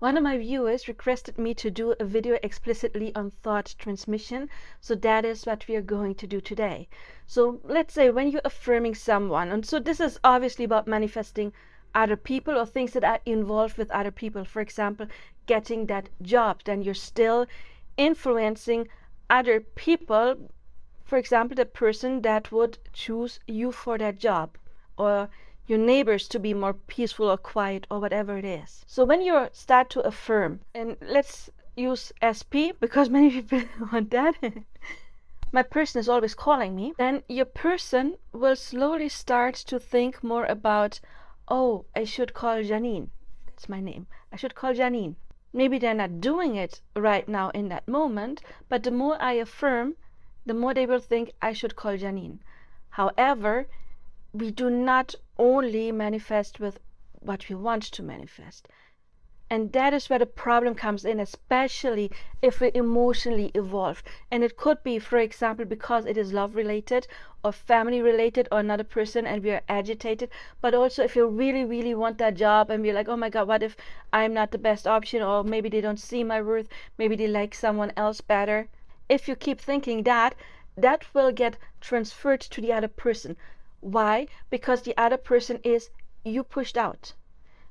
One of my viewers requested me to do a video explicitly on thought transmission, so that is what we are going to do today. So let's say when you're affirming someone, and so this is obviously about manifesting other people or things that are involved with other people. For example, getting that job, then you're still influencing other people. For example, the person that would choose you for that job, or your neighbors to be more peaceful or quiet, or whatever it is. So when you start to affirm, and let's use SP because many people want that. My person is always calling me. Then your person will slowly start to think more about, oh, I should call Janine. That's my name. I should call Janine. Maybe they're not doing it right now in that moment, but the more I affirm, the more they will think I should call Janine. However, we do not only manifest with what we want to manifest. And that is where the problem comes in, especially if we emotionally evolve. And it could be, for example, because it is love related or family related or another person and we are agitated. But also if you really, really want that job and we're like, oh my God, what if I'm not the best option? Or maybe they don't see my worth. Maybe they like someone else better. If you keep thinking that, that will get transferred to the other person. Why? Because the other person is you pushed out.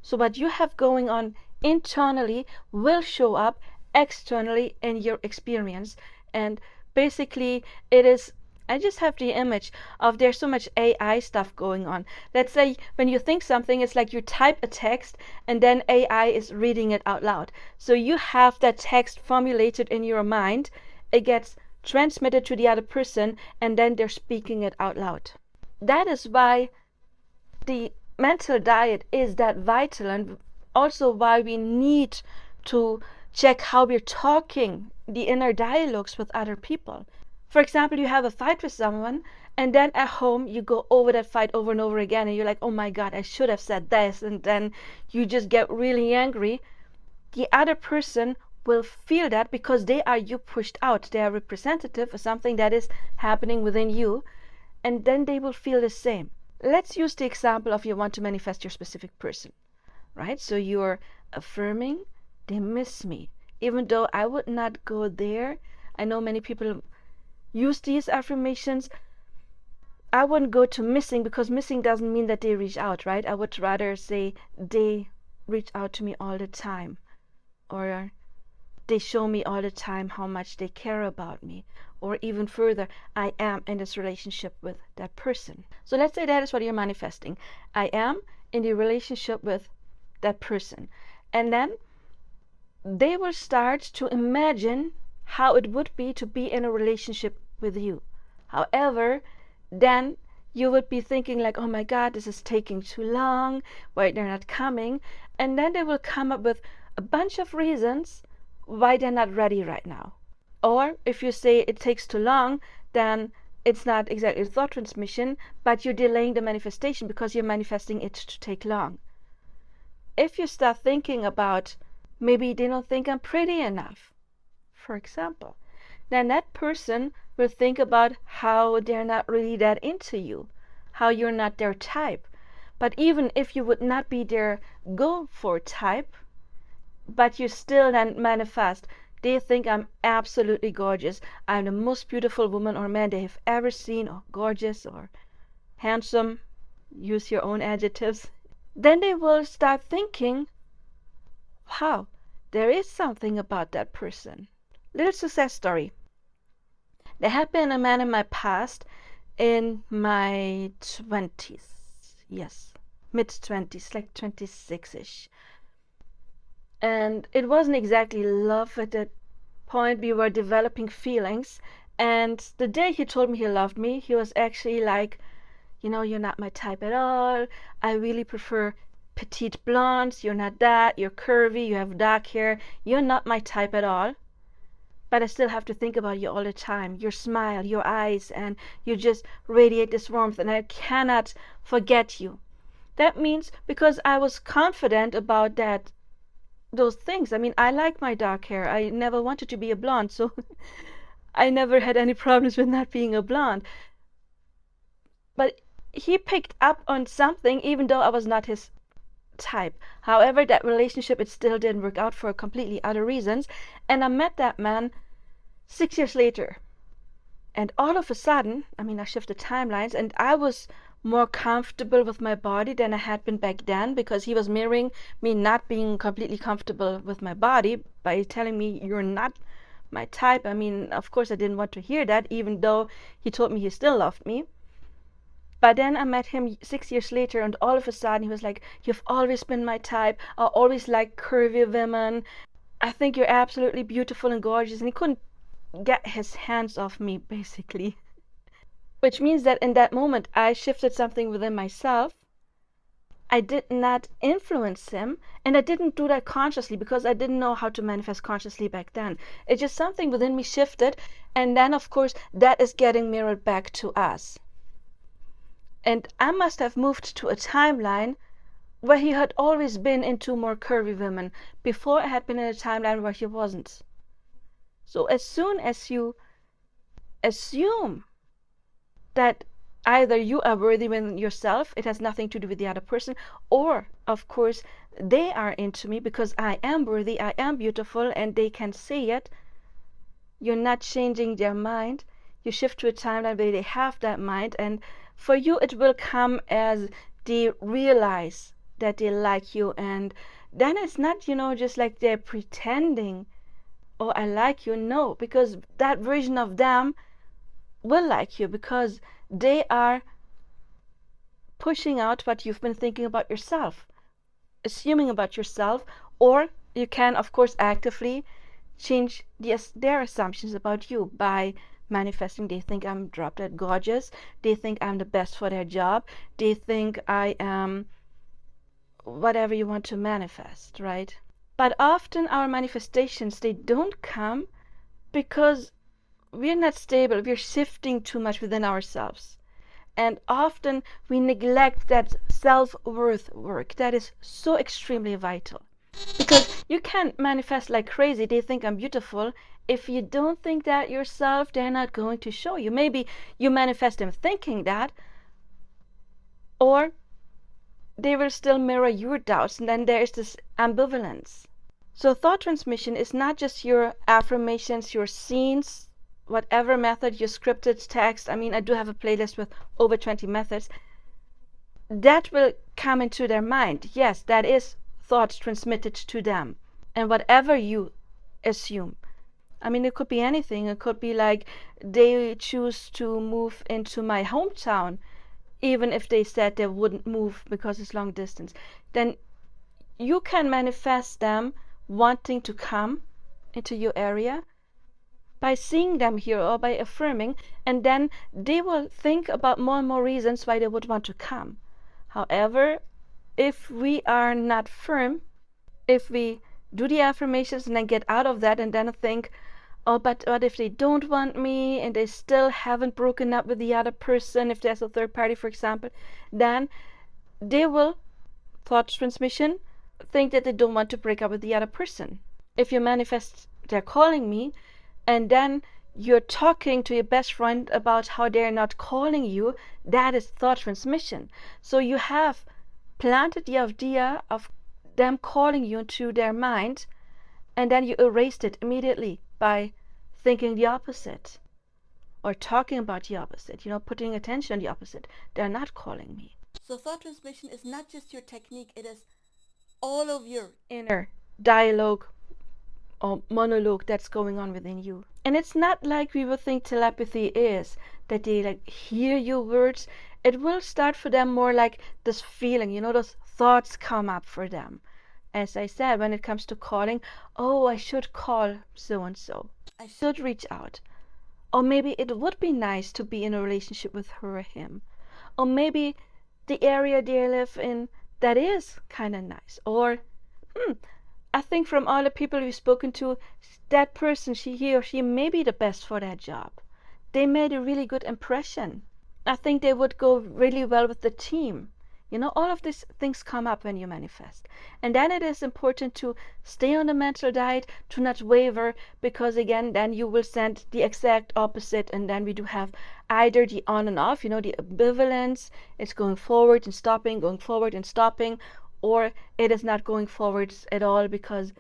So what you have going on internally will show up externally in your experience. And basically it is, I just have the image of there's so much AI stuff going on. Let's say when you think something, it's like you type a text and then AI is reading it out loud. So you have that text formulated in your mind, it gets transmitted to the other person, and then they're speaking it out loud. That is why the mental diet is that vital, and also why we need to check how we're talking, the inner dialogues with other people. For example, you have a fight with someone, and then at home you go over that fight over and over again, and you're like, oh my God, I should have said this, and then you just get really angry. The other person will feel that because they are you pushed out. They are representative of something that is happening within you, and then they will feel the same. Let's use the example of you want to manifest your specific person, right? So you're affirming, they miss me. Even though I would not go there, I know many people use these affirmations. I wouldn't go to missing because missing doesn't mean that they reach out, right? I would rather say they reach out to me all the time, or they show me all the time how much they care about me, or even further, I am in this relationship with that person. So let's say that is what you're manifesting. I am in the relationship with that person. And then they will start to imagine how it would be to be in a relationship with you. However, then you would be thinking like, oh my God, this is taking too long, why they're not coming. And then they will come up with a bunch of reasons why they're not ready right now. Or if you say it takes too long, then it's not exactly a thought transmission, but you're delaying the manifestation because you're manifesting it to take long. If you start thinking about maybe they don't think I'm pretty enough, for example, then that person will think about how they're not really that into you, how you're not their type. But even if you would not be their go for type, but you still then manifest, they think I'm absolutely gorgeous, I'm the most beautiful woman or man they have ever seen, or gorgeous or handsome, use your own adjectives, then they will start thinking, wow, there is something about that person. Little success story. There had been a man in my past, in my 20s, yes, mid-20s, like 26-ish. And it wasn't exactly love at that point. We were developing feelings. And the day he told me he loved me, he was actually like, you know, you're not my type at all. I really prefer petite blondes. You're not that. You're curvy. You have dark hair. You're not my type at all. But I still have to think about you all the time. Your smile, your eyes, and you just radiate this warmth. And I cannot forget you. That means because I was confident about that, those things. I mean, I like my dark hair. I never wanted to be a blonde, so I never had any problems with not being a blonde. But he picked up on something, even though I was not his type. However, that relationship, it still didn't work out for completely other reasons. And I met that man 6 years later. And all of a sudden, I mean, I shifted timelines, and I was more comfortable with my body than I had been back then, because he was mirroring me not being completely comfortable with my body by telling me, you're not my type. I mean, of course, I didn't want to hear that, even though he told me he still loved me. But then I met him 6 years later, and all of a sudden he was like, you've always been my type. I always like curvy women. I think you're absolutely beautiful and gorgeous. And he couldn't get his hands off me, basically. Which means that in that moment, I shifted something within myself. I did not influence him, and I didn't do that consciously, because I didn't know how to manifest consciously back then. It's just something within me shifted, and then, of course, that is getting mirrored back to us. And I must have moved to a timeline where he had always been into more curvy women, before I had been in a timeline where he wasn't. So as soon as you assume that either you are worthy within yourself, it has nothing to do with the other person, or, of course, they are into me because I am worthy, I am beautiful, and they can see it, you're not changing their mind. You shift to a timeline where they have that mind, and for you it will come as they realize that they like you, and then it's not, just like they're pretending, oh, I like you. No, because that version of them will like you, because they are pushing out what you've been thinking about yourself, assuming about yourself. Or you can, of course, actively change their assumptions about you by manifesting. They think I'm drop dead gorgeous. They think I'm the best for their job. They think I am whatever you want to manifest, right? But often our manifestations, they don't come because we're not stable. We're shifting too much within ourselves. And often we neglect that self-worth work that is so extremely vital. Because you can't manifest like crazy. They think I'm beautiful. If you don't think that yourself, they're not going to show you. Maybe you manifest them thinking that, or they will still mirror your doubts, and then there is this ambivalence. So thought transmission is not just your affirmations, your scenes, whatever method, your scripted text. I mean, I do have a playlist with over 20 methods. That will come into their mind. Yes, that is thoughts transmitted to them. And whatever you assume. I mean, it could be anything. It could be like they choose to move into my hometown, even if they said they wouldn't move because it's long distance. Then you can manifest them wanting to come into your area by seeing them here or by affirming, and then they will think about more and more reasons why they would want to come. However, if we are not firm, if we do the affirmations and then get out of that and then think, oh, but what if they don't want me and they still haven't broken up with the other person, if there's a third party, for example, then they will, thought transmission, think that they don't want to break up with the other person. If you manifest, they're calling me, and then you're talking to your best friend about how they're not calling you, that is thought transmission. So you have planted the idea of them calling you into their mind, and then you erased it immediately by thinking the opposite or talking about the opposite, putting attention on the opposite. They're not calling me. So thought transmission is not just your technique, it is all of your inner dialogue or monologue that's going on within you. And it's not like we would think telepathy is, that they hear your words. It will start for them more like this feeling, those thoughts come up for them. As I said, when it comes to calling, oh, I should call so-and-so. I should reach out. Or maybe it would be nice to be in a relationship with her or him. Or maybe the area they live in, that is kind of nice. Or, I think from all the people we've spoken to, that person, he or she may be the best for that job. They made a really good impression. I think they would go really well with the team. All of these things come up when you manifest. And then it is important to stay on the mental diet, to not waver, because again, then you will send the exact opposite. And then we do have either the on and off, the ambivalence, it's going forward and stopping, going forward and stopping, or it is not going forwards at all, because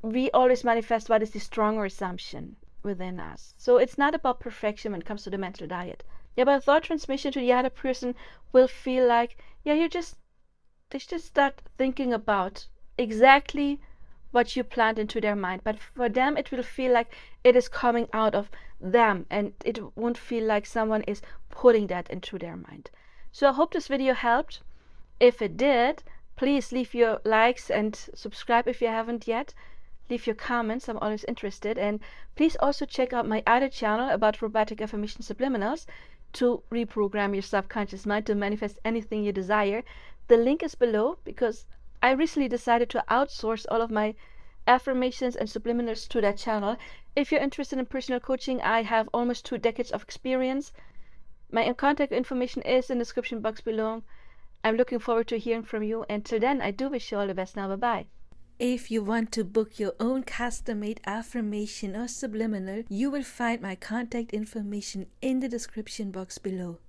we always manifest what is the stronger assumption within us. So it's not about perfection when it comes to the mental diet. Yeah, but thought transmission to the other person will feel like, yeah, they just start thinking about exactly what you plant into their mind. But for them, it will feel like it is coming out of them, and it won't feel like someone is putting that into their mind. So I hope this video helped. If it did, please leave your likes and subscribe if you haven't yet. Leave your comments, I'm always interested. And please also check out my other channel about robotic affirmation subliminals to reprogram your subconscious mind to manifest anything you desire. The link is below, because I recently decided to outsource all of my affirmations and subliminals to that channel. If you're interested in personal coaching, I have almost 2 decades of experience. My contact information is in the description box below. I'm looking forward to hearing from you. Until then, I do wish you all the best now. Bye-bye. If you want to book your own custom-made affirmation or subliminal, you will find my contact information in the description box below.